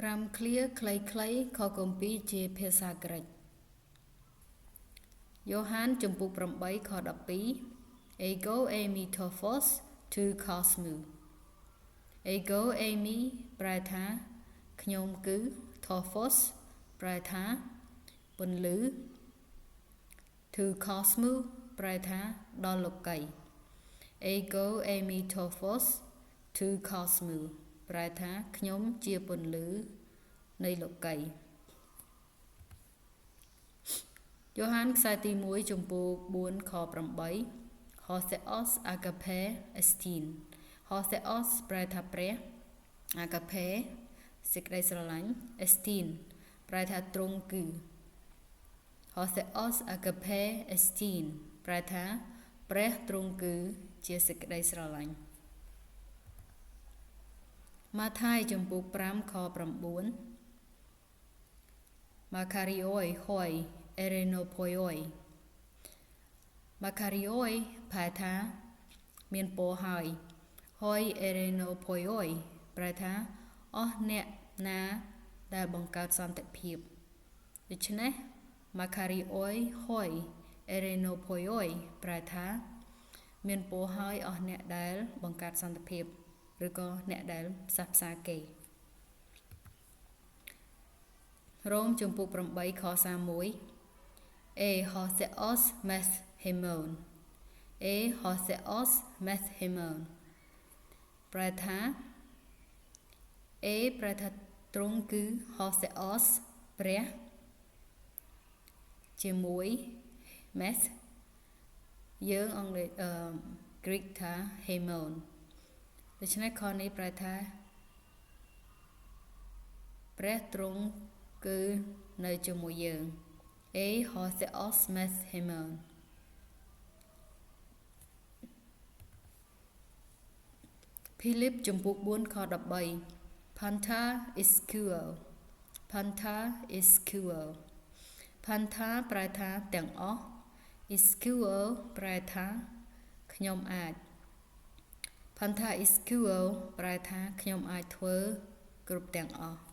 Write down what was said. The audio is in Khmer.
5 clear ខ្លីៗខគម្ពីរជាភាសាក្រិកយ៉ូហានជំពូក8ខ12 Ego eimi tophos tu cosmu Ego eimi ប្រែថាខ្ញុំគឺ tophos ប្រែថាពន្លឺ tu cosmu ប្រែថាដល់លោកី Ego eimi tophos tu cosmu ប្រែថាខ្ញុំជាពន្លឺនៃលោកីយ៉ូហានខ្សែទី1ចំពោះ4ខ8 Hotheos agape estin Hotheos ប្រែថាព្រះ agape សេចក្តីស្រឡាញ់ estin ប្រែថាទ្រង់គឺ Hotheos agape estin ប្រែថាព្រះទ្រង់គឺជាសេចក្តីស្រឡាញ់ម៉ាថាយចំពោះ5ខ9 Makarioi hoi erenopoi Makarioi ប្រែថាមានពរហើយ hoi erenopoi ប្រែថាអស់អ្នកណាដែលបង្កើតសន្តិភាពដូច្នេះ Makarioi hoi erenopoi ប្រែថាមានពរហើយអស់អ្នកដែលបង្កើតសន្តិភាពឬក៏អ្នកដែលផ្សះផ្សាគេរ៉ូមជំពូក8ខ31 E hotheos meth hemon E hotheos meth hemon ប្រែថា E ប្រែថាទ្រង់គឺ hotheos ព្រះជាមួយ meth យើងអង់គ្លេសGreek ថា hemon ដូច្នេះខនេះប្រែថាព្រះទ្រង់គឺនៅជាមួយយើង A hotheos meth hemon ភីលីបជំពូក4ខ13 Panta iskuo Panta iskuo Panta ប្រែថាទាំងអស់ iskuo ប្រែថាខ្ញុំអាច Panta iskuo ប្រែថាខ្ញុំអាចធ្វើគ្រប់ទាំងអស់